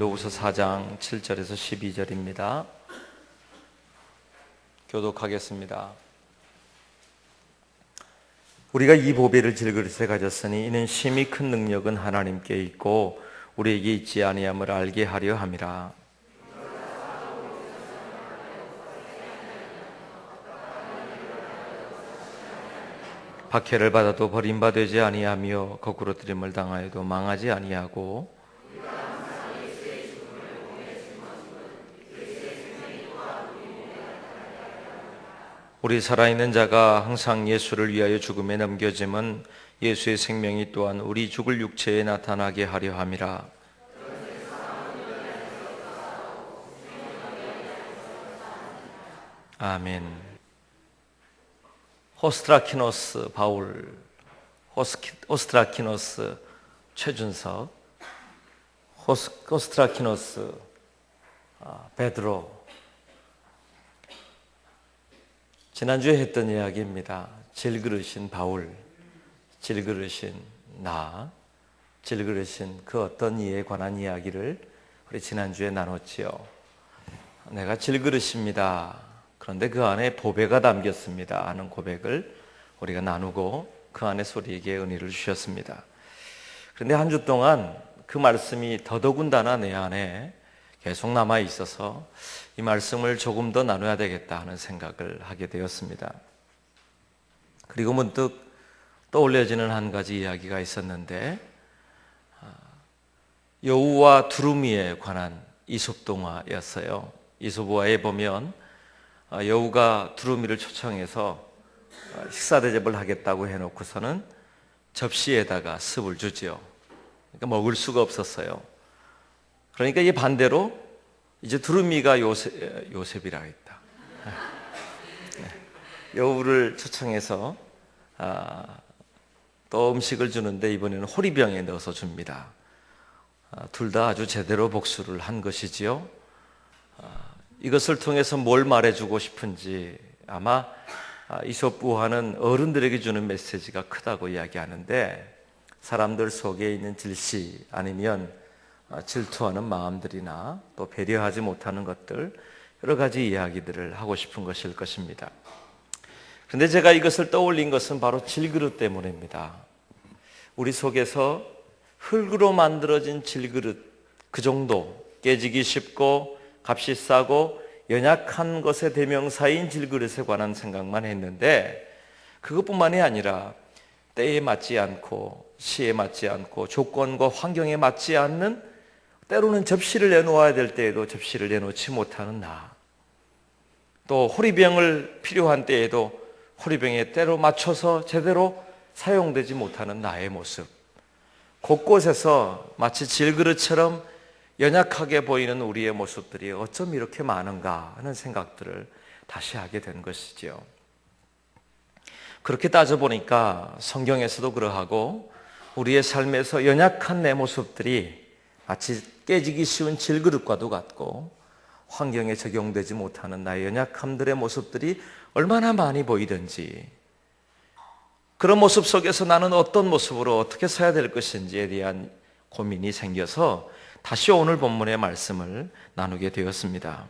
고린도후서 4장 7절에서 12절입니다. 교독하겠습니다. 우리가 이 보배를 질그릇에 가졌으니 이는 심히 큰 능력은 하나님께 있고 우리에게 있지 아니함을 알게 하려 함이라. 박해를 받아도 버림받지 아니하며 거꾸로 들임을 당하여도 망하지 아니하고 우리 살아있는 자가 항상 예수를 위하여 죽음에 넘겨짐은 예수의 생명이 또한 우리 죽을 육체에 나타나게 하려 함이라. 아멘. 호스트라키노스 바울, 호스트라키노스 최준석, 호스트라키노스 베드로. 지난주에 했던 이야기입니다. 질그릇인 바울, 질그릇인 나, 질그릇인 그 어떤 이에 관한 이야기를 우리 지난주에 나눴지요. 내가 질그릇입니다. 그런데 그 안에 보배가 담겼습니다 하는 고백을 우리가 나누고 그 안에서 우리에게 은혜를 주셨습니다. 그런데 한 주 동안 그 말씀이 더더군다나 내 안에 계속 남아 있어서 이 말씀을 조금 더 나눠야 되겠다 하는 생각을 하게 되었습니다. 그리고 문득 떠올려지는 한 가지 이야기가 있었는데, 여우와 두루미에 관한 이솝 동화였어요. 이솝어에 보면 여우가 두루미를 초청해서 식사 대접을 하겠다고 해놓고서는 접시에다가 습을 주지요. 그러니까 먹을 수가 없었어요. 그러니까 이 반대로 이제 두루미가 요셉이라 했다. 여우를 초청해서 또 음식을 주는데 이번에는 호리병에 넣어서 줍니다. 둘 다 아주 제대로 복수를 한 것이지요. 이것을 통해서 뭘 말해주고 싶은지 아마 이솝 우화는 어른들에게 주는 메시지가 크다고 이야기하는데, 사람들 속에 있는 질시 아니면 질투하는 마음들이나 또 배려하지 못하는 것들, 여러 가지 이야기들을 하고 싶은 것일 것입니다. 그런데 제가 이것을 떠올린 것은 바로 질그릇 때문입니다. 우리 속에서 흙으로 만들어진 질그릇, 그 정도 깨지기 쉽고 값이 싸고 연약한 것의 대명사인 질그릇에 관한 생각만 했는데, 그것뿐만이 아니라 때에 맞지 않고 시에 맞지 않고 조건과 환경에 맞지 않는, 때로는 접시를 내놓아야 될 때에도 접시를 내놓지 못하는 나, 또 호리병을 필요한 때에도 호리병에 때로 맞춰서 제대로 사용되지 못하는 나의 모습, 곳곳에서 마치 질그릇처럼 연약하게 보이는 우리의 모습들이 어쩜 이렇게 많은가 하는 생각들을 다시 하게 된 것이지요. 그렇게 따져보니까 성경에서도 그러하고 우리의 삶에서 연약한 내 모습들이 마치 깨지기 쉬운 질그릇과도 같고, 환경에 적용되지 못하는 나의 연약함들의 모습들이 얼마나 많이 보이든지, 그런 모습 속에서 나는 어떤 모습으로 어떻게 서야 될 것인지에 대한 고민이 생겨서 다시 오늘 본문의 말씀을 나누게 되었습니다.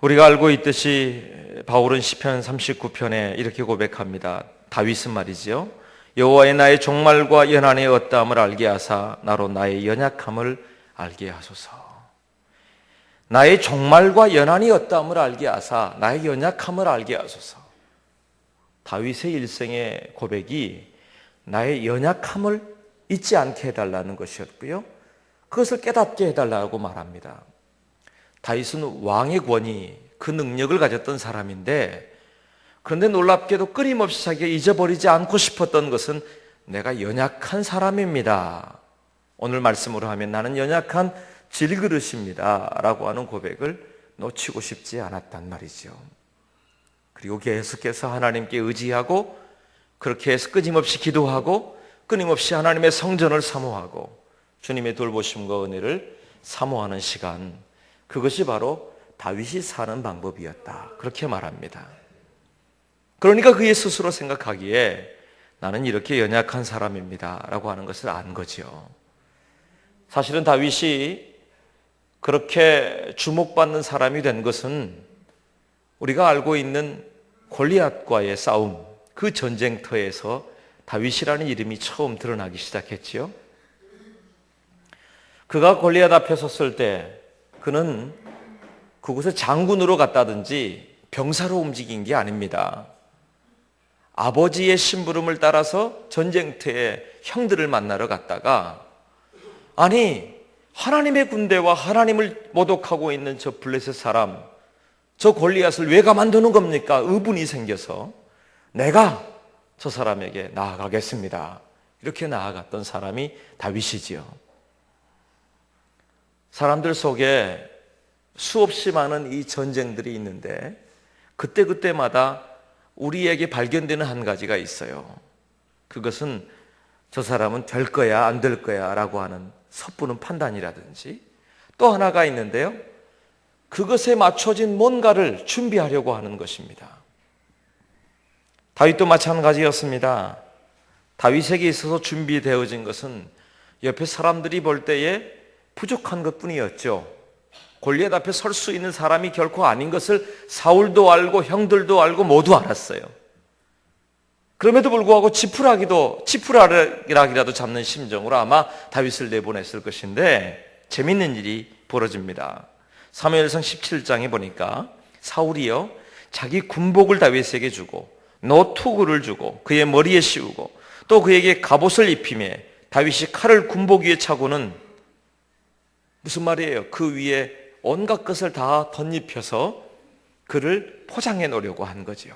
우리가 알고 있듯이 바울은 시편 39편에 이렇게 고백합니다. 다윗은 말이지요. 여호와의 나의 종말과 연한의 어떠함을 알게 하사 나로 나의 연약함을 알게 하소서. 나의 종말과 연한이 어떠함을 알게 하사 나의 연약함을 알게 하소서. 다윗의 일생의 고백이 나의 연약함을 잊지 않게 해달라는 것이었고요, 그것을 깨닫게 해달라고 말합니다. 다윗은 왕의 권위, 그 능력을 가졌던 사람인데, 그런데 놀랍게도 끊임없이 자기가 잊어버리지 않고 싶었던 것은 내가 연약한 사람입니다. 오늘 말씀으로 하면 나는 연약한 질그릇입니다 라고 하는 고백을 놓치고 싶지 않았단 말이죠. 그리고 계속해서 하나님께 의지하고, 그렇게 해서 끊임없이 기도하고, 끊임없이 하나님의 성전을 사모하고 주님의 돌보심과 은혜를 사모하는 시간, 그것이 바로 다윗이 사는 방법이었다, 그렇게 말합니다. 그러니까 그의 스스로 생각하기에 나는 이렇게 연약한 사람입니다 라고 하는 것을 안 거죠. 사실은 다윗이 그렇게 주목받는 사람이 된 것은 우리가 알고 있는 골리앗과의 싸움, 그 전쟁터에서 다윗이라는 이름이 처음 드러나기 시작했지요. 그가 골리앗 앞에 섰을 때 그는 그곳에 장군으로 갔다든지 병사로 움직인 게 아닙니다. 아버지의 심부름을 따라서 전쟁터에 형들을 만나러 갔다가, 아니 하나님의 군대와 하나님을 모독하고 있는 저 블레셋 사람, 저 골리앗을 왜 가만두는 겁니까? 의문이 생겨서 내가 저 사람에게 나아가겠습니다. 이렇게 나아갔던 사람이 다윗이지요. 사람들 속에 수없이 많은 이 전쟁들이 있는데 그때그때마다 우리에게 발견되는 한 가지가 있어요. 그것은 저 사람은 될 거야 안 될 거야 라고 하는 섣부른 판단이라든지, 또 하나가 있는데요, 그것에 맞춰진 뭔가를 준비하려고 하는 것입니다. 다윗도 마찬가지였습니다. 다윗에게 있어서 준비되어진 것은 옆에 사람들이 볼 때에 부족한 것뿐이었죠. 골리앗 앞에 설 수 있는 사람이 결코 아닌 것을 사울도 알고 형들도 알고 모두 알았어요. 그럼에도 불구하고 지푸라기라도 잡는 심정으로 아마 다윗을 내보냈을 것인데, 재밌는 일이 벌어집니다. 사무엘상 17장에 보니까 사울이요, 자기 군복을 다윗에게 주고 노투구를 주고 그의 머리에 씌우고 또 그에게 갑옷을 입히매 다윗이 칼을 군복 위에 차고는, 무슨 말이에요? 그 위에 온갖 것을 다 덧입혀서 그를 포장해 놓으려고 한 거죠.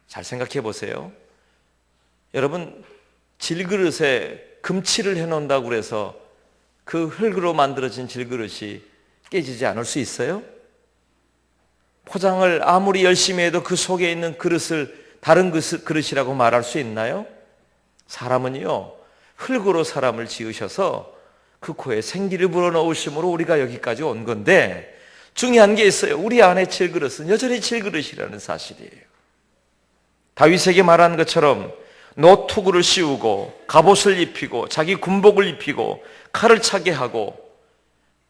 잘 생각해 보세요. 여러분, 질그릇에 금칠을 해놓는다고 해서 그 흙으로 만들어진 질그릇이 깨지지 않을 수 있어요? 포장을 아무리 열심히 해도 그 속에 있는 그릇을 다른 그릇이라고 말할 수 있나요? 사람은요, 흙으로 사람을 지으셔서 그 코에 생기를 불어넣으심으로 우리가 여기까지 온 건데, 중요한 게 있어요. 우리 안에 질그릇은 여전히 질그릇이라는 사실이에요. 다윗에게 말한 것처럼 노투구를 씌우고 갑옷을 입히고 자기 군복을 입히고 칼을 차게 하고,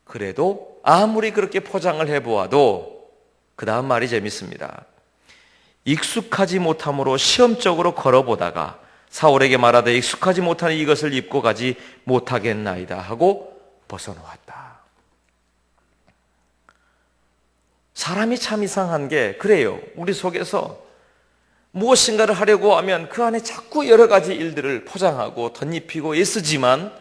그래도 아무리 그렇게 포장을 해보아도 그 다음 말이 재밌습니다. 익숙하지 못함으로 시험적으로 걸어보다가 사울에게 말하되 익숙하지 못한 이것을 입고 가지 못하겠나이다 하고 벗어놓았다. 사람이 참 이상한 게 그래요. 우리 속에서 무엇인가를 하려고 하면 그 안에 자꾸 여러 가지 일들을 포장하고 덧입히고 애쓰지만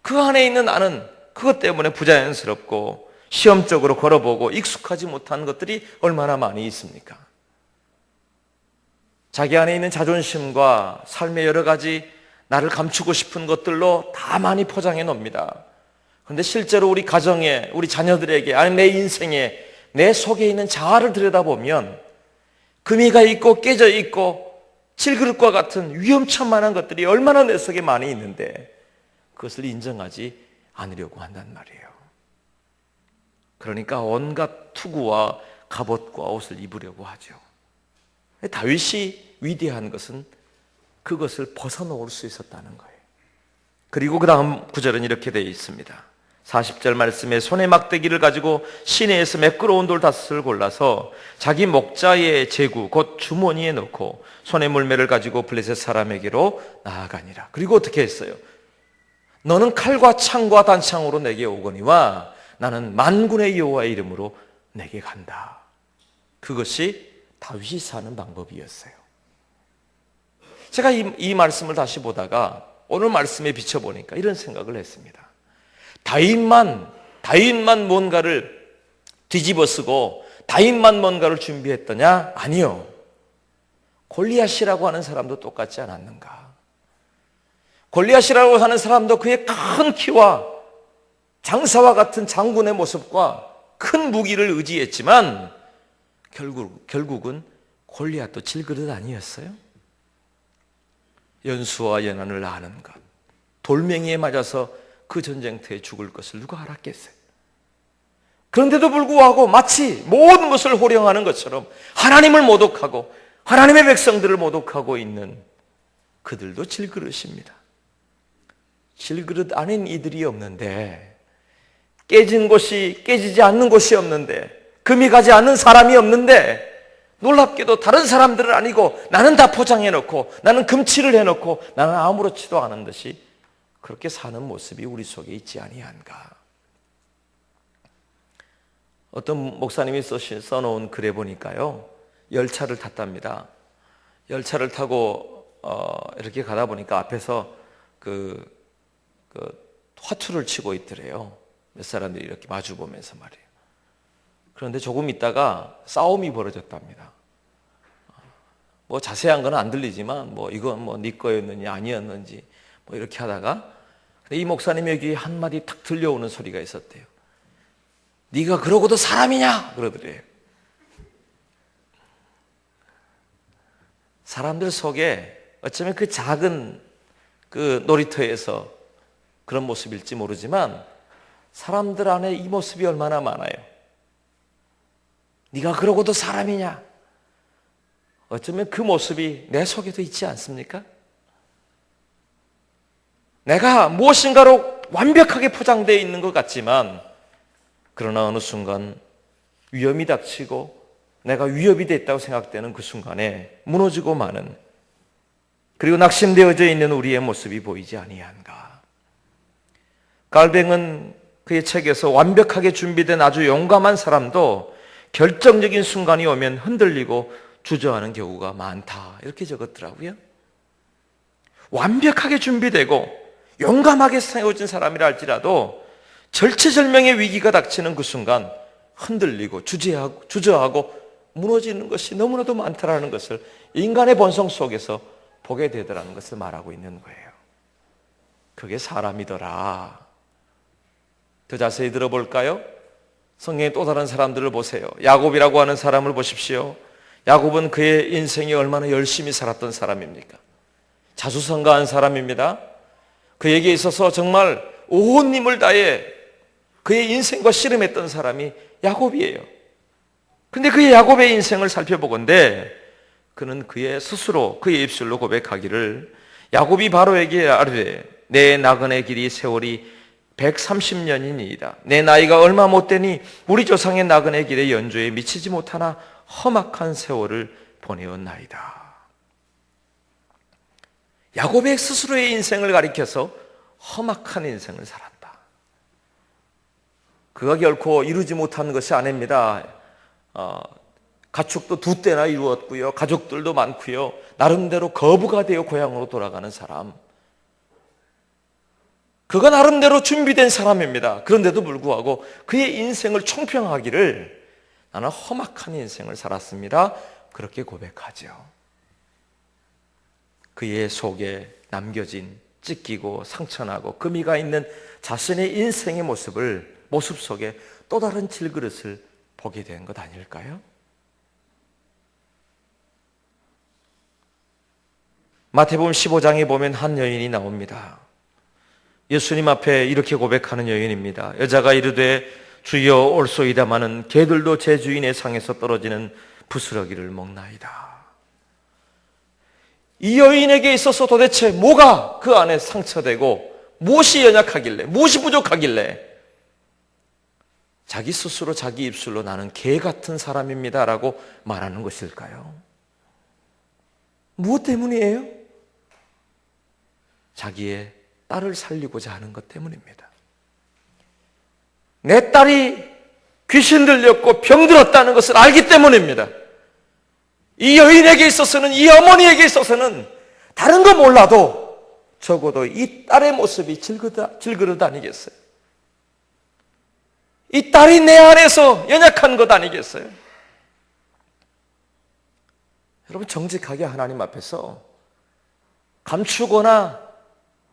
그 안에 있는 나는 그것 때문에 부자연스럽고 시험적으로 걸어보고 익숙하지 못한 것들이 얼마나 많이 있습니까? 자기 안에 있는 자존심과 삶의 여러 가지 나를 감추고 싶은 것들로 다 많이 포장해 놓습니다. 그런데 실제로 우리 가정에, 우리 자녀들에게, 아니 내 인생에, 내 속에 있는 자아를 들여다보면 금이가 있고 깨져 있고 질그릇과 같은 위험천만한 것들이 얼마나 내 속에 많이 있는데 그것을 인정하지 않으려고 한단 말이에요. 그러니까 온갖 투구와 갑옷과 옷을 입으려고 하죠. 다윗이 위대한 것은 그것을 벗어놓을 수 있었다는 거예요. 그리고 그 다음 구절은 이렇게 되어 있습니다. 40절 말씀에 손에 막대기를 가지고 시내에서 매끄러운 돌 5을 골라서 자기 목자의 제구 곧 주머니에 넣고 손에 물매를 가지고 블레셋 사람에게로 나아가니라. 그리고 어떻게 했어요? 너는 칼과 창과 단창으로 내게 오거니와 나는 만군의 여호와의 이름으로 내게 간다. 그것이 다윗이 사는 방법이었어요. 제가 이 말씀을 다시 보다가 오늘 말씀에 비춰보니까 이런 생각을 했습니다. 다윗만 뭔가를 뒤집어쓰고 다윗만 뭔가를 준비했더냐? 아니요. 골리앗이라고 하는 사람도 똑같지 않았는가? 골리앗이라고 하는 사람도 그의 큰 키와 장사와 같은 장군의 모습과 큰 무기를 의지했지만 결국은 골리앗도 질그릇 아니었어요? 연수와 연한을 아는 것, 돌멩이에 맞아서 그 전쟁터에 죽을 것을 누가 알았겠어요? 그런데도 불구하고 마치 모든 것을 호령하는 것처럼 하나님을 모독하고 하나님의 백성들을 모독하고 있는 그들도 질그릇입니다. 질그릇 아닌 이들이 없는데, 깨진 곳이 깨지지 않는 곳이 없는데, 금이 가지 않는 사람이 없는데, 놀랍게도 다른 사람들은 아니고 나는 다 포장해놓고 나는 금칠을 해놓고 나는 아무렇지도 않은 듯이 그렇게 사는 모습이 우리 속에 있지 아니한가. 어떤 목사님이 써놓은 글에 보니까요, 열차를 탔답니다. 열차를 타고 이렇게 가다 보니까 앞에서 그 화투를 치고 있더래요. 몇 사람들이 이렇게 마주 보면서 말이에요. 그런데 조금 있다가 싸움이 벌어졌답니다. 뭐 자세한 건 안 들리지만 뭐 이건 뭐 네 거였는지 아니었는지 뭐 이렇게 하다가 이 목사님 여기 한마디 탁 들려오는 소리가 있었대요. 네가 그러고도 사람이냐? 그러더래요. 사람들 속에 어쩌면 그 작은 그 놀이터에서 그런 모습일지 모르지만 사람들 안에 이 모습이 얼마나 많아요. 네가 그러고도 사람이냐? 어쩌면 그 모습이 내 속에도 있지 않습니까? 내가 무엇인가로 완벽하게 포장되어 있는 것 같지만 그러나 어느 순간 위험이 닥치고 내가 위협이 됐다고 생각되는 그 순간에 무너지고 마는, 그리고 낙심되어져 있는 우리의 모습이 보이지 아니한가. 갈뱅은 그의 책에서 완벽하게 준비된 아주 용감한 사람도 결정적인 순간이 오면 흔들리고 주저하는 경우가 많다, 이렇게 적었더라고요. 완벽하게 준비되고 용감하게 세워진 사람이라 할지라도 절체절명의 위기가 닥치는 그 순간 흔들리고 주저하고 무너지는 것이 너무나도 많다라는 것을 인간의 본성 속에서 보게 되더라는 것을 말하고 있는 거예요. 그게 사람이더라. 더 자세히 들어볼까요? 성경의 또 다른 사람들을 보세요. 야곱이라고 하는 사람을 보십시오. 야곱은 그의 인생이 얼마나 열심히 살았던 사람입니까? 자수성가한 사람입니다. 그에게 있어서 정말 온 힘을 다해 그의 인생과 씨름했던 사람이 야곱이에요. 근데 그의 야곱의 인생을 살펴보건대 그는 그의 스스로 그의 입술로 고백하기를, 야곱이 바로에게 아뢰되 내 나그네 길이 세월이 130년이니이다. 내 나이가 얼마 못되니 우리 조상의 나그네 길의 연조에 미치지 못하나 험악한 세월을 보내었나이다. 야곱의 스스로의 인생을 가리켜서 험악한 인생을 살았다. 그가 결코 이루지 못한 것이 아닙니다. 가축도 2떼나 이루었고요. 가족들도 많고요. 나름대로 거부가 되어 고향으로 돌아가는 사람. 그가 나름대로 준비된 사람입니다. 그런데도 불구하고 그의 인생을 총평하기를 나는 험악한 인생을 살았습니다. 그렇게 고백하죠. 그의 속에 남겨진 찢기고 상처나고 금이가 있는 자신의 인생의 모습 속에 또 다른 질그릇을 보게 된 것 아닐까요? 마태복음 15장에 보면 한 여인이 나옵니다. 예수님 앞에 이렇게 고백하는 여인입니다. 여자가 이르되 주여 올소이다마는 개들도 제 주인의 상에서 떨어지는 부스러기를 먹나이다. 이 여인에게 있어서 도대체 뭐가 그 안에 상처되고 무엇이 연약하길래, 무엇이 부족하길래 자기 스스로 자기 입술로 나는 개 같은 사람입니다 라고 말하는 것일까요? 무엇 때문이에요? 자기의 딸을 살리고자 하는 것 때문입니다. 내 딸이 귀신 들렸고 병들었다는 것을 알기 때문입니다. 이 여인에게 있어서는, 이 어머니에게 있어서는 다른 거 몰라도 적어도 이 딸의 모습이 질그릇 아니겠어요? 이 딸이 내 안에서 연약한 것 아니겠어요? 여러분, 정직하게 하나님 앞에서 감추거나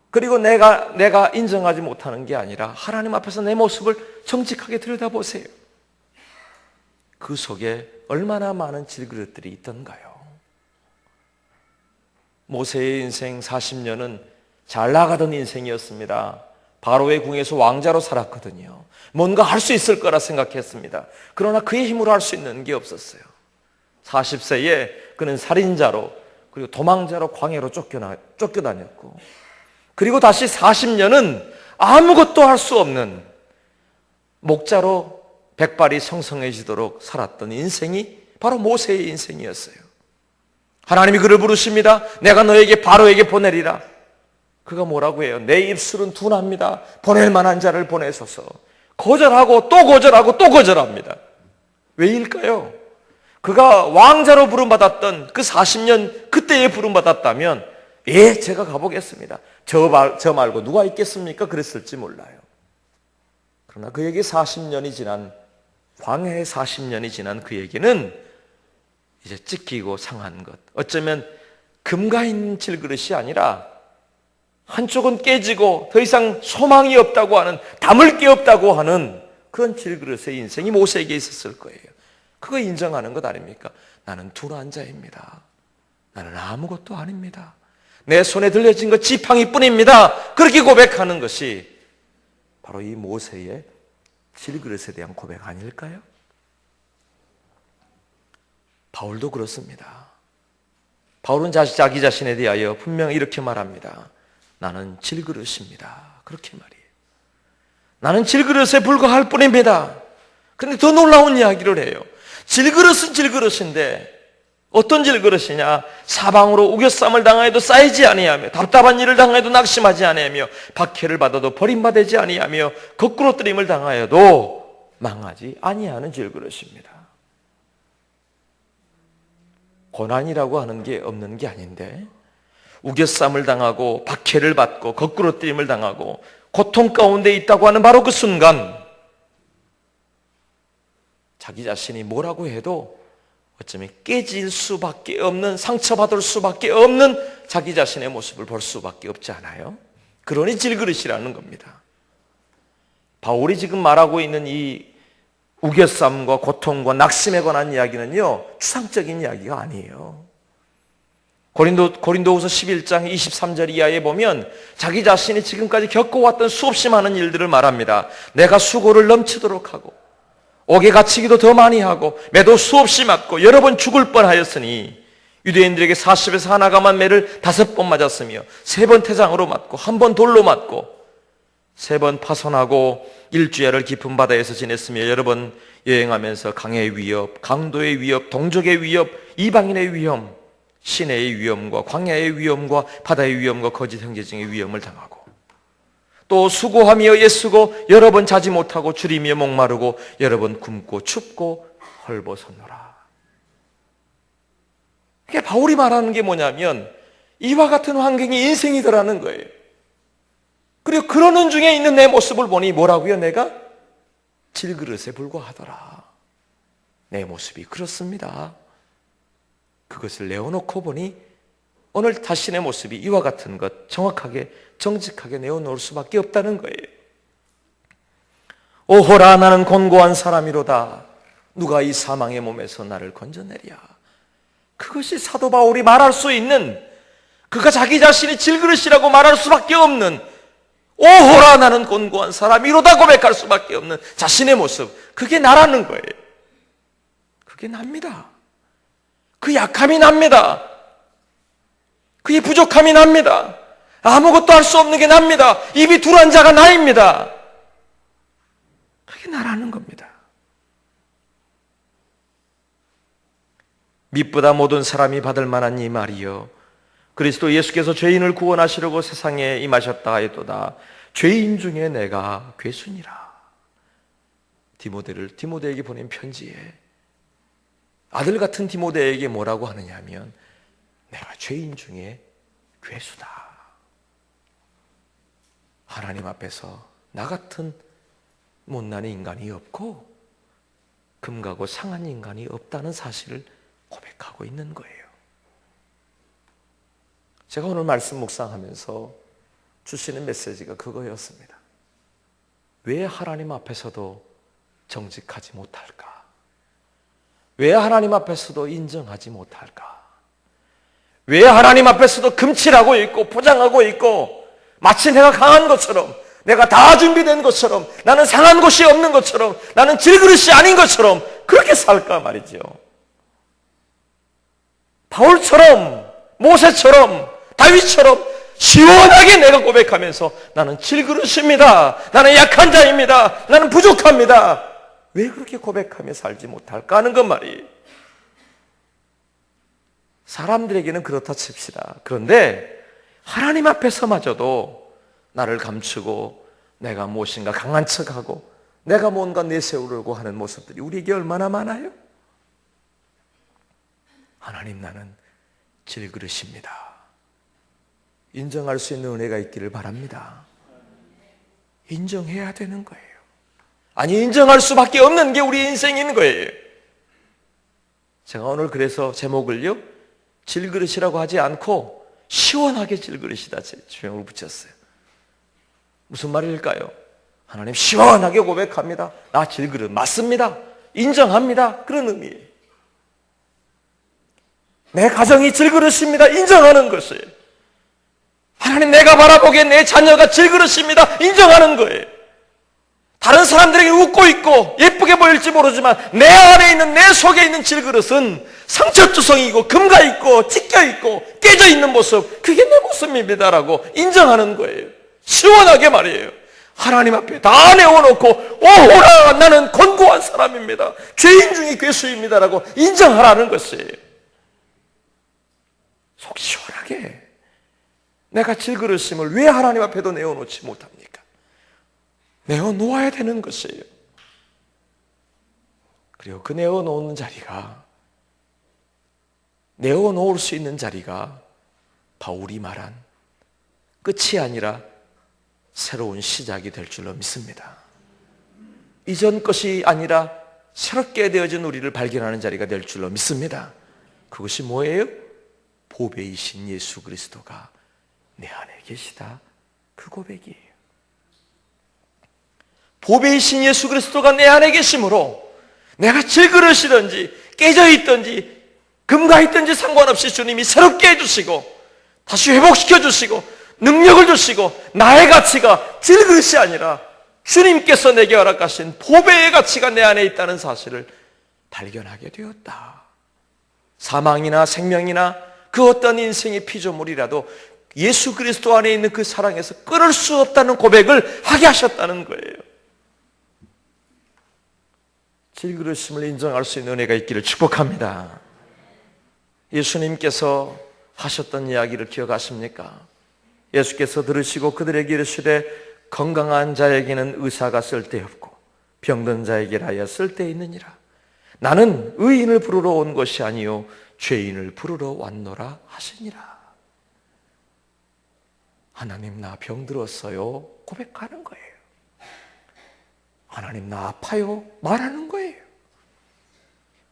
그리고 내가 인정하지 못하는 게 아니라 하나님 앞에서 내 모습을 정직하게 들여다보세요. 그 속에 얼마나 많은 질그릇들이 있던가요? 모세의 인생 40년은 잘 나가던 인생이었습니다. 바로의 궁에서 왕자로 살았거든요. 뭔가 할 수 있을 거라 생각했습니다. 그러나 그의 힘으로 할 수 있는 게 없었어요. 40세에 그는 살인자로 그리고 도망자로 광야로 쫓겨다녔고, 그리고 다시 40년은 아무것도 할 수 없는 목자로 백발이 성성해지도록 살았던 인생이 바로 모세의 인생이었어요. 하나님이 그를 부르십니다. 내가 너에게 바로에게 보내리라. 그가 뭐라고 해요? 내 입술은 둔합니다. 보낼 만한 자를 보내소서. 거절하고 또 거절하고 또 거절합니다. 왜일까요? 그가 왕자로 부름받았던 그 40년 그때에 부름받았다면 예, 제가 가보겠습니다. 저 말고 누가 있겠습니까? 그랬을지 몰라요. 그러나 그에게 40년이 지난, 광야의 40년이 지난 그에게는 이제 찢기고 상한 것, 어쩌면 금가 있는 질그릇이 아니라 한쪽은 깨지고 더 이상 소망이 없다고 하는, 담을 게 없다고 하는 그런 질그릇의 인생이 모세에게 있었을 거예요. 그거 인정하는 것 아닙니까? 나는 둔한 자입니다. 나는 아무것도 아닙니다. 내 손에 들려진 것 지팡이 뿐입니다. 그렇게 고백하는 것이 바로 이 모세의 질그릇에 대한 고백 아닐까요? 바울도 그렇습니다. 바울은 자기 자신에 대하여 분명히 이렇게 말합니다. 나는 질그릇입니다. 그렇게 말이에요. 나는 질그릇에 불과할 뿐입니다. 그런데 더 놀라운 이야기를 해요. 질그릇은 질그릇인데 어떤 질그릇이냐? 사방으로 우겨쌈을 당하여도 쌓이지 아니하며, 답답한 일을 당하여도 낙심하지 아니하며, 박해를 받아도 버림받지 아니하며, 거꾸로 뜨림을 당하여도 망하지 아니하는 질그릇입니다. 고난이라고 하는 게 없는 게 아닌데 우겨쌈을 당하고 박해를 받고 거꾸로 뜨림을 당하고 고통 가운데 있다고 하는 바로 그 순간 자기 자신이 뭐라고 해도 어쩌면 깨질 수밖에 없는, 상처받을 수밖에 없는 자기 자신의 모습을 볼 수밖에 없지 않아요? 그러니 질그릇이라는 겁니다. 바울이 지금 말하고 있는 이 우겨쌈과 고통과 낙심에 관한 이야기는요, 추상적인 이야기가 아니에요. 고린도후서 11장 23절 이하에 보면 자기 자신이 지금까지 겪어왔던 수없이 많은 일들을 말합니다. 내가 수고를 넘치도록 하고 옥에 갇히기도 더 많이 하고 매도 수없이 맞고 여러 번 죽을 뻔하였으니 유대인들에게 40에서 하나 감한 매를 5번 맞았으며 3번 태장으로 맞고 1번 돌로 맞고 3번 파손하고 일주야를 깊은 바다에서 지냈으며 여러 번 여행하면서 강의 위협, 강도의 위협, 동족의 위협, 이방인의 위험, 시내의 위험과 광야의 위험과 바다의 위험과 거짓 형제증의 위험을 당하고 또 수고하며 애쓰고 여러 번 자지 못하고 줄이며 목마르고 여러 번 굶고 춥고 헐벗었노라. 이게 바울이 말하는 게 뭐냐면 이와 같은 환경이 인생이더라는 거예요. 그리고 그러는 중에 있는 내 모습을 보니 뭐라고요? 내가 질그릇에 불과하더라. 내 모습이 그렇습니다. 그것을 내어놓고 보니 오늘 자신의 모습이 이와 같은 것 정확하게 정직하게 내어놓을 수밖에 없다는 거예요. 오호라 나는 곤고한 사람이로다. 누가 이 사망의 몸에서 나를 건져내랴. 그것이 사도 바울이 말할 수 있는, 그가 자기 자신이 질그릇이라고 말할 수밖에 없는, 오호라 나는 곤고한 사람이로다 고백할 수밖에 없는 자신의 모습, 그게 나라는 거예요. 그게 납니다. 그 약함이 납니다. 그의 부족함이 납니다. 아무것도 할 수 없는 게 납니다. 입이 둔한 자가 나입니다. 그게 나라는 겁니다. 밑보다 모든 사람이 받을 만한 이 말이요 그리스도 예수께서 죄인을 구원하시려고 세상에 임하셨다 하였도다. 죄인 중에 내가 괴순이라. 디모데에게 보낸 편지에 아들 같은 디모데에게 뭐라고 하느냐 하면 내가 죄인 중에 괴수다. 하나님 앞에서 나 같은 못난 인간이 없고 금가고 상한 인간이 없다는 사실을 고백하고 있는 거예요. 제가 오늘 말씀 묵상하면서 주시는 메시지가 그거였습니다. 왜 하나님 앞에서도 정직하지 못할까? 왜 하나님 앞에서도 인정하지 못할까? 왜 하나님 앞에서도 금칠하고 있고 포장하고 있고 마치 내가 강한 것처럼, 내가 다 준비된 것처럼, 나는 상한 곳이 없는 것처럼, 나는 질그릇이 아닌 것처럼 그렇게 살까 말이죠. 바울처럼, 모세처럼, 다윗처럼 시원하게 내가 고백하면서 나는 질그릇입니다. 나는 약한 자입니다. 나는 부족합니다. 왜 그렇게 고백하며 살지 못할까 하는 것 말이에요. 사람들에게는 그렇다 칩시다. 그런데 하나님 앞에서마저도 나를 감추고 내가 무엇인가 강한 척하고 내가 뭔가 내세우려고 하는 모습들이 우리에게 얼마나 많아요? 하나님, 나는 질그릇입니다. 인정할 수 있는 은혜가 있기를 바랍니다. 인정해야 되는 거예요. 아니, 인정할 수밖에 없는 게 우리 인생인 거예요. 제가 오늘 그래서 제목을요, 질그릇이라고 하지 않고 시원하게 질그릇이다 제목을 붙였어요. 무슨 말일까요? 하나님, 시원하게 고백합니다. 나 질그릇 맞습니다. 인정합니다. 그런 의미예요. 내 가정이 질그릇입니다. 인정하는 것이에요. 하나님, 내가 바라보기엔 내 자녀가 질그릇입니다. 인정하는 거예요. 다른 사람들에게 웃고 있고 예쁘게 보일지 모르지만 내 안에 있는, 내 속에 있는 질그릇은 상처투성이고 금가 있고 찢겨 있고 깨져 있는 모습, 그게 내 모습입니다라고 인정하는 거예요. 시원하게 말이에요. 하나님 앞에 다 내어놓고 오호라, 나는 권고한 사람입니다. 죄인 중에 괴수입니다라고 인정하라는 것이에요. 속 시원하게 내가 질그릇임을 왜 하나님 앞에도 내어놓지 못합니까? 내어놓아야 되는 것이에요. 그리고 그 내어놓는 자리가, 내어놓을 수 있는 자리가 바울이 말한 끝이 아니라 새로운 시작이 될 줄로 믿습니다. 이전 것이 아니라 새롭게 되어진 우리를 발견하는 자리가 될 줄로 믿습니다. 그것이 뭐예요? 보배이신 예수 그리스도가 내 안에 계시다, 그 고백이에요. 보배이신 예수 그리스도가 내 안에 계심으로 내가 질그릇이든지 깨져있든지 금가있든지 상관없이 주님이 새롭게 해주시고 다시 회복시켜 주시고 능력을 주시고 나의 가치가 질그릇이 아니라 주님께서 내게 허락하신 보배의 가치가 내 안에 있다는 사실을 발견하게 되었다. 사망이나 생명이나 그 어떤 인생의 피조물이라도 예수 그리스도 안에 있는 그 사랑에서 끊을 수 없다는 고백을 하게 하셨다는 거예요. 질그릇임을 인정할 수 있는 은혜가 있기를 축복합니다. 예수님께서 하셨던 이야기를 기억하십니까? 예수께서 들으시고 그들에게 이르시되 건강한 자에게는 의사가 쓸데없고 병든 자에게라야 쓸데있느니라. 나는 의인을 부르러 온 것이 아니요 죄인을 부르러 왔노라 하시니라. 하나님, 나 병들었어요. 고백하는 거예요. 하나님, 나 아파요. 말하는 거예요.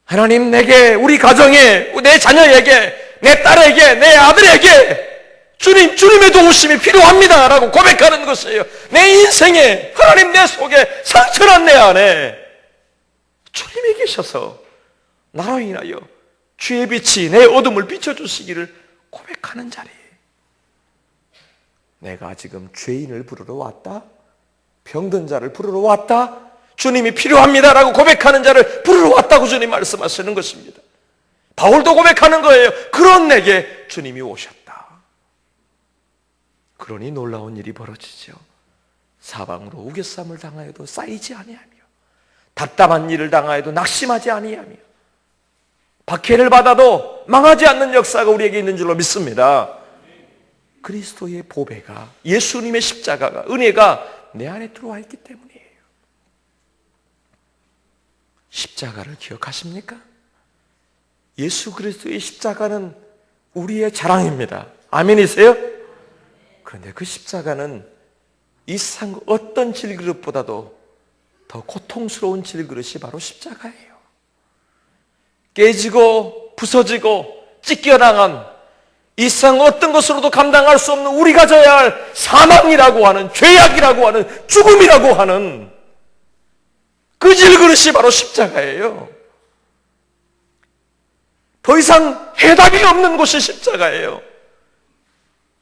하나님, 내게, 우리 가정에, 내 자녀에게, 내 딸에게, 내 아들에게 주님의 도우심이 필요합니다 라고 고백하는 것이에요. 내 인생에, 하나님, 내 속에 상처난 내 안에 주님이 계셔서 나로 인하여 주의 빛이 내 어둠을 비춰주시기를 고백하는 자리에, 내가 지금 죄인을 부르러 왔다, 병든 자를 부르러 왔다, 주님이 필요합니다라고 고백하는 자를 부르러 왔다고 주님 말씀하시는 것입니다. 바울도 고백하는 거예요. 그런 내게 주님이 오셨다. 그러니 놀라운 일이 벌어지죠. 사방으로 우겨쌈을 당하여도 쌓이지 아니하며 답답한 일을 당하여도 낙심하지 아니하며 박해를 받아도 망하지 않는 역사가 우리에게 있는 줄로 믿습니다. 그리스도의 보배가, 예수님의 십자가가, 은혜가 내 안에 들어와 있기 때문이에요. 십자가를 기억하십니까? 예수 그리스도의 십자가는 우리의 자랑입니다. 아멘이세요? 그런데 그 십자가는 이 세상 어떤 질그릇보다도 더 고통스러운 질그릇이 바로 십자가예요. 깨지고 부서지고 찢겨나간 이 세상 어떤 것으로도 감당할 수 없는 우리가 져야 할 사망이라고 하는, 죄악이라고 하는, 죽음이라고 하는 그 질그릇이 바로 십자가예요. 더 이상 해답이 없는 곳이 십자가예요.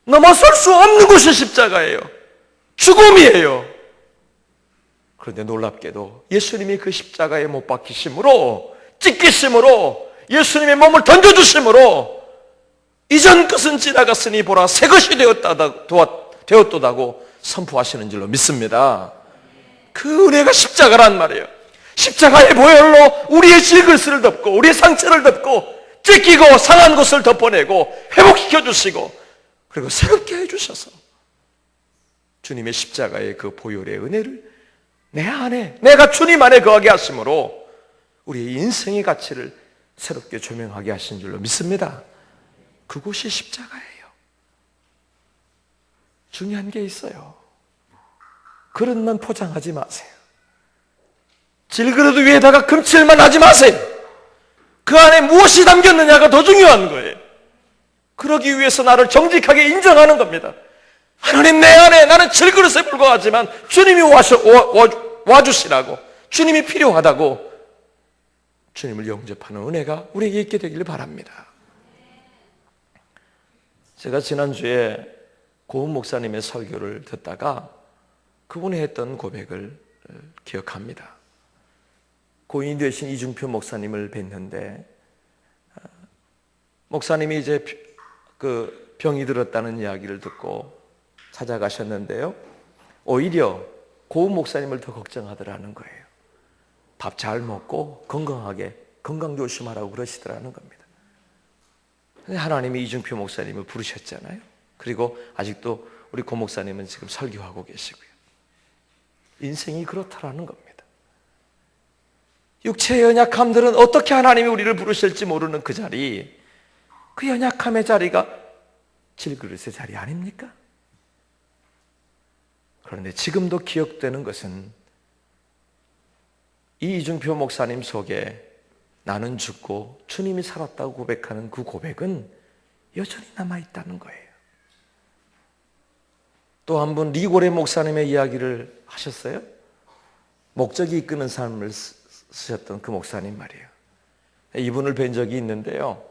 넘어설 수 없는 곳이 십자가예요. 죽음이에요. 그런데 놀랍게도 예수님이 그 십자가에 못 박히심으로, 찢기심으로, 예수님의 몸을 던져주심으로 이전 것은 지나갔으니 보라 새 것이 되었도다고 선포하시는 줄로 믿습니다. 그 은혜가 십자가란 말이에요. 십자가의 보혈로 우리의 질그릇을 덮고 우리의 상처를 덮고 찢기고 상한 것을 덮어내고 회복시켜 주시고 그리고 새롭게 해주셔서 주님의 십자가의 그 보혈의 은혜를 내 안에 내가 주님 안에 거하게 하심으로 우리의 인생의 가치를 새롭게 조명하게 하신 줄로 믿습니다. 그곳이 십자가예요. 중요한 게 있어요. 그릇만 포장하지 마세요. 질그릇 위에다가 금칠만 하지 마세요. 그 안에 무엇이 담겼느냐가 더 중요한 거예요. 그러기 위해서 나를 정직하게 인정하는 겁니다. 하나님, 내 안에 나는 질그릇에 불과하지만 주님이 와주시라고, 주님이 필요하다고 주님을 영접하는 은혜가 우리에게 있게 되기를 바랍니다. 제가 지난주에 고은 목사님의 설교를 듣다가 그분이 했던 고백을 기억합니다. 고인이 되신 이중표 목사님을 뵀는데 목사님이 이제 그 병이 들었다는 이야기를 듣고 찾아가셨는데요. 오히려 고은 목사님을 더 걱정하더라는 거예요. 밥 잘 먹고 건강하게 건강 조심하라고 그러시더라는 겁니다. 하나님이 이중표 목사님을 부르셨잖아요. 그리고 아직도 우리 고 목사님은 지금 설교하고 계시고요. 인생이 그렇다라는 겁니다. 육체의 연약함들은 어떻게 하나님이 우리를 부르실지 모르는 그 자리, 그 연약함의 자리가 질그릇의 자리 아닙니까? 그런데 지금도 기억되는 것은 이 이중표 목사님 속에 나는 죽고 주님이 살았다고 고백하는 그 고백은 여전히 남아있다는 거예요. 또 한 분 리고레 목사님의 이야기를 하셨어요. 목적이 이끄는 삶을 쓰셨던 그 목사님 말이에요. 이분을 뵌 적이 있는데요.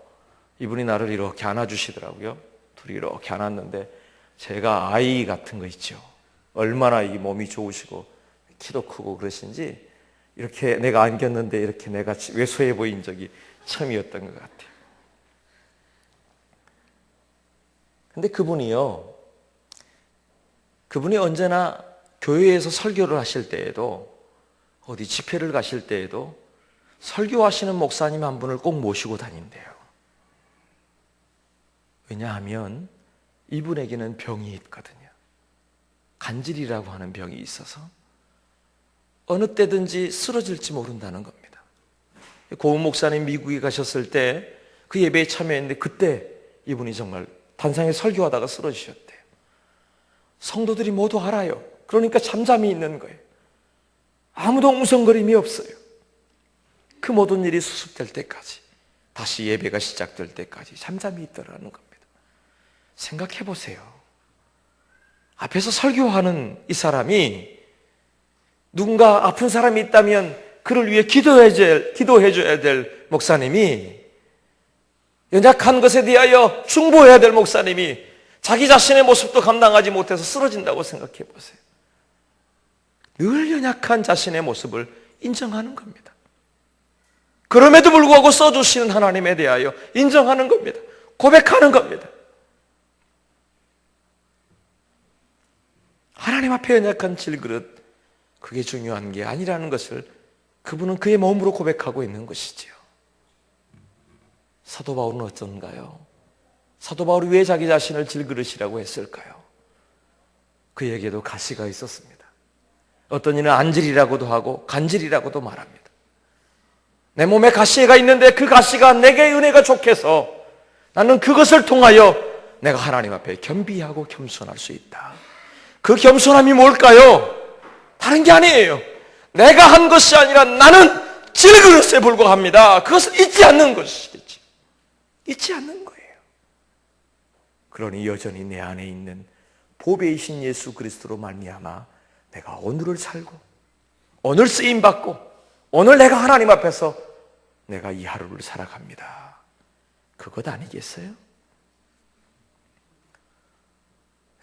이분이 나를 이렇게 안아주시더라고요. 둘이 이렇게 안았는데 제가 아이 같은 거 있죠. 얼마나 이 몸이 좋으시고 키도 크고 그러신지 이렇게 내가 안겼는데 이렇게 내가 왜소해 보인 적이 처음이었던 것 같아요. 근데 그분이 언제나 교회에서 설교를 하실 때에도 어디 집회를 가실 때에도 설교하시는 목사님 한 분을 꼭 모시고 다닌대요. 왜냐하면 이분에게는 병이 있거든요. 간질이라고 하는 병이 있어서 어느 때든지 쓰러질지 모른다는 겁니다. 고은 목사님 미국에 가셨을 때 그 예배에 참여했는데 그때 이분이 정말 단상에 설교하다가 쓰러지셨대요. 성도들이 모두 알아요. 그러니까 잠잠히 있는 거예요. 아무도 웅성거림이 없어요. 그 모든 일이 수습될 때까지, 다시 예배가 시작될 때까지 잠잠히 있더라는 겁니다. 생각해 보세요. 앞에서 설교하는 이 사람이 누군가 아픈 사람이 있다면 그를 위해 기도해줘야 될 목사님이, 연약한 것에 대하여 중보해야 될 목사님이 자기 자신의 모습도 감당하지 못해서 쓰러진다고 생각해 보세요. 늘 연약한 자신의 모습을 인정하는 겁니다. 그럼에도 불구하고 써주시는 하나님에 대하여 인정하는 겁니다. 고백하는 겁니다. 하나님 앞에 연약한 질그릇, 그게 중요한 게 아니라는 것을 그분은 그의 몸으로 고백하고 있는 것이지요. 사도 바울은 어쩐가요? 사도 바울이 왜 자기 자신을 질그릇이라고 했을까요? 그에게도 가시가 있었습니다. 어떤 이는 안질이라고도 하고 간질이라고도 말합니다. 내 몸에 가시가 있는데 그 가시가 내게 은혜가 족해서 나는 그것을 통하여 내가 하나님 앞에 겸비하고 겸손할 수 있다. 그 겸손함이 뭘까요? 다른 게 아니에요. 내가 한 것이 아니라 나는 질그릇에 불과합니다. 그것을 잊지 않는 것이겠지. 잊지 않는 거예요. 그러니 여전히 내 안에 있는 보배이신 예수 그리스도로 말미암아 내가 오늘을 살고 오늘 쓰임받고 오늘 내가 하나님 앞에서 내가 이 하루를 살아갑니다. 그것 아니겠어요?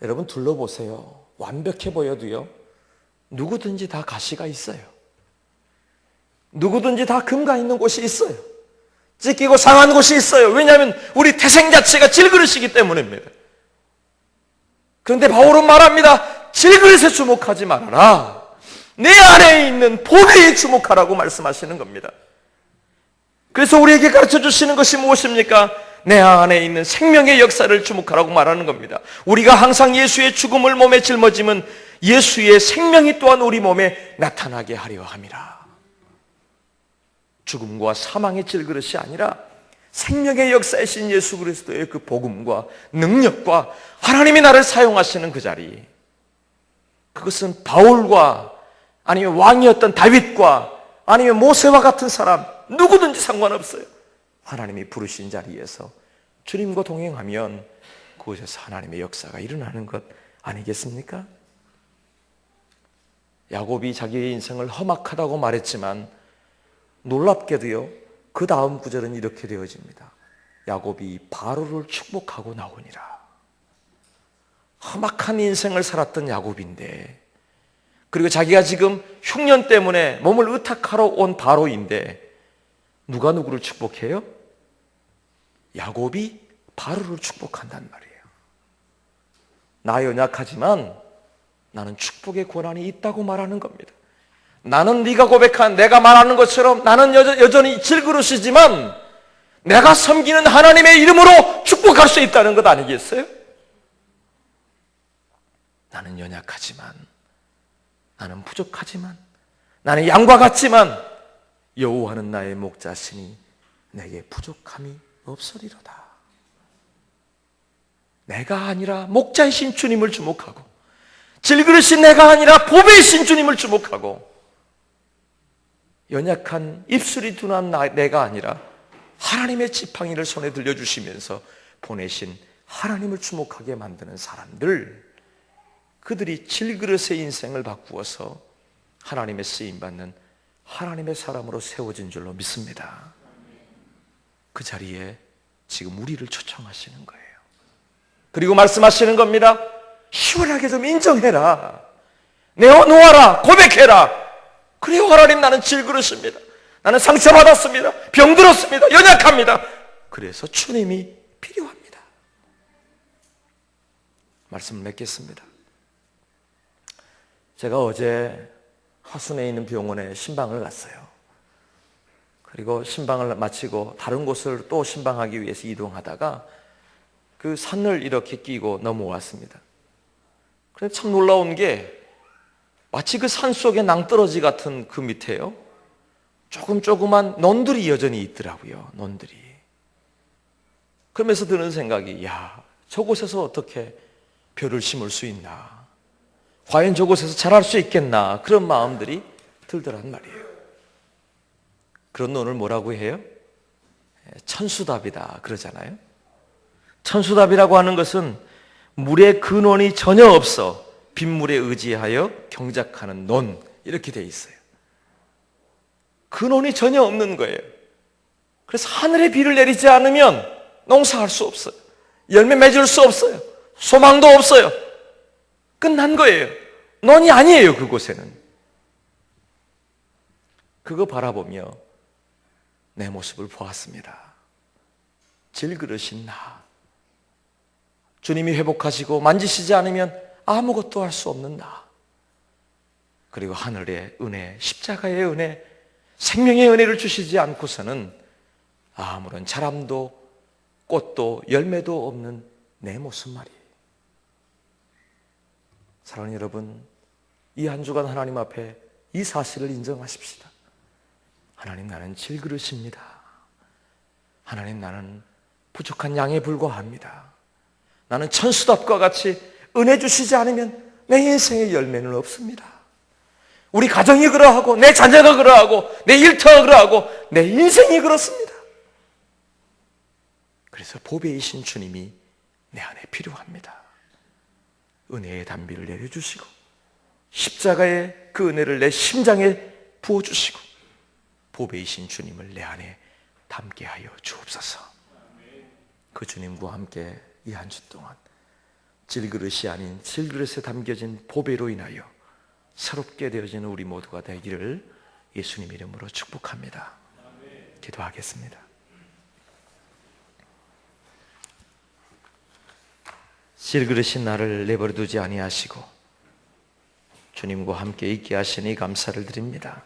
여러분 둘러보세요. 완벽해 보여도요, 누구든지 다 가시가 있어요. 누구든지 다 금가 있는 곳이 있어요. 찢기고 상한 곳이 있어요. 왜냐하면 우리 태생 자체가 질그릇이기 때문입니다. 그런데 바울은 말합니다. 질그릇에 주목하지 말아라. 내 안에 있는 보배에 주목하라고 말씀하시는 겁니다. 그래서 우리에게 가르쳐 주시는 것이 무엇입니까? 내 안에 있는 생명의 역사를 주목하라고 말하는 겁니다. 우리가 항상 예수의 죽음을 몸에 짊어지면 예수의 생명이 또한 우리 몸에 나타나게 하려 함이라. 죽음과 사망의 질그릇이 아니라 생명의 역사이신 예수 그리스도의 그 복음과 능력과 하나님이 나를 사용하시는 그 자리, 그것은 바울과 아니면 왕이었던 다윗과 아니면 모세와 같은 사람 누구든지 상관없어요. 하나님이 부르신 자리에서 주님과 동행하면 그곳에서 하나님의 역사가 일어나는 것 아니겠습니까? 야곱이 자기의 인생을 험악하다고 말했지만 놀랍게도요, 그 다음 구절은 이렇게 되어집니다. 야곱이 바로를 축복하고 나오니라. 험악한 인생을 살았던 야곱인데, 그리고 자기가 지금 흉년 때문에 몸을 의탁하러 온 바로인데 누가 누구를 축복해요? 야곱이 바로를 축복한단 말이에요. 나 연약하지만 나는 축복의 권한이 있다고 말하는 겁니다. 나는 네가 고백한 내가 말하는 것처럼 나는 여전히 질그릇이지만 내가 섬기는 하나님의 이름으로 축복할 수 있다는 것 아니겠어요? 나는 연약하지만, 나는 부족하지만, 나는 양과 같지만 여호와는 나의 목자시니 내게 부족함이 없으리로다. 내가 아니라 목자이신 주님을 주목하고, 질그릇이 내가 아니라 보배이신 주님을 주목하고, 연약한 입술이 둔한 내가 아니라 하나님의 지팡이를 손에 들려주시면서 보내신 하나님을 주목하게 만드는 사람들, 그들이 질그릇의 인생을 바꾸어서 하나님의 쓰임받는 하나님의 사람으로 세워진 줄로 믿습니다. 그 자리에 지금 우리를 초청하시는 거예요. 그리고 말씀하시는 겁니다. 시원하게 좀 인정해라. 내어놓아라. 고백해라. 그래요, 하나님, 나는 질그릇입니다. 나는 상처받았습니다. 병들었습니다. 연약합니다. 그래서 주님이 필요합니다. 말씀을 맺겠습니다. 제가 어제 화순에 있는 병원에 신방을 갔어요. 그리고 신방을 마치고 다른 곳을 또 신방하기 위해서 이동하다가 그 산을 이렇게 끼고 넘어왔습니다. 그런데 참 놀라운 게 마치 그 산 속의 낭떠러지 같은 그 밑에요, 조그만 논들이 여전히 있더라고요. 논들이. 그러면서 드는 생각이, 야, 저곳에서 어떻게 벼를 심을 수 있나, 과연 저곳에서 자랄 수 있겠나, 그런 마음들이 들더란 말이에요. 그런 논을 뭐라고 해요? 천수답이다 그러잖아요. 천수답이라고 하는 것은 물의 근원이 전혀 없어 빗물에 의지하여 경작하는 논, 이렇게 돼 있어요. 근원이 전혀 없는 거예요. 그래서 하늘에 비를 내리지 않으면 농사할 수 없어요. 열매 맺을 수 없어요. 소망도 없어요. 끝난 거예요. 논이 아니에요, 그곳에는. 그거 바라보며 내 모습을 보았습니다. 질그릇인 나. 주님이 회복하시고 만지시지 않으면 아무것도 할 수 없는 나. 그리고 하늘의 은혜, 십자가의 은혜, 생명의 은혜를 주시지 않고서는 아무런 자람도 꽃도 열매도 없는 내 모습 말이에요. 사랑하는 여러분, 이 한 주간 하나님 앞에 이 사실을 인정하십시다. 하나님, 나는 질그릇입니다. 하나님, 나는 부족한 양에 불과합니다. 나는 천수답과 같이 은혜 주시지 않으면 내 인생의 열매는 없습니다. 우리 가정이 그러하고, 내 자녀가 그러하고, 내 일터가 그러하고, 내 인생이 그렇습니다. 그래서 보배이신 주님이 내 안에 필요합니다. 은혜의 단비를 내려주시고 십자가의 그 은혜를 내 심장에 부어주시고 보배이신 주님을 내 안에 담게 하여 주옵소서. 그 주님과 함께 이 한 주 동안 질그릇이 아닌 질그릇에 담겨진 보배로 인하여 새롭게 되어지는 우리 모두가 되기를 예수님 이름으로 축복합니다. 기도하겠습니다. 질그릇인 나를 내버려 두지 아니하시고 주님과 함께 있게 하시니 감사를 드립니다.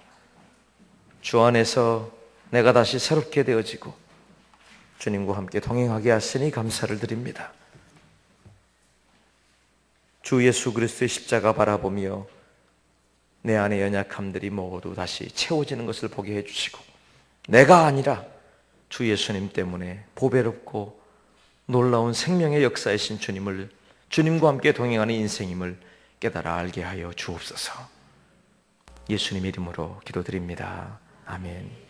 주 안에서 내가 다시 새롭게 되어지고 주님과 함께 동행하게 하시니 감사를 드립니다. 주 예수 그리스도의 십자가 바라보며 내 안의 연약함들이 모두 다시 채워지는 것을 보게 해주시고 내가 아니라 주 예수님 때문에 보배롭고 놀라운 생명의 역사이신 주님을, 주님과 함께 동행하는 인생임을 깨달아 알게 하여 주옵소서. 예수님 이름으로 기도드립니다. 아멘.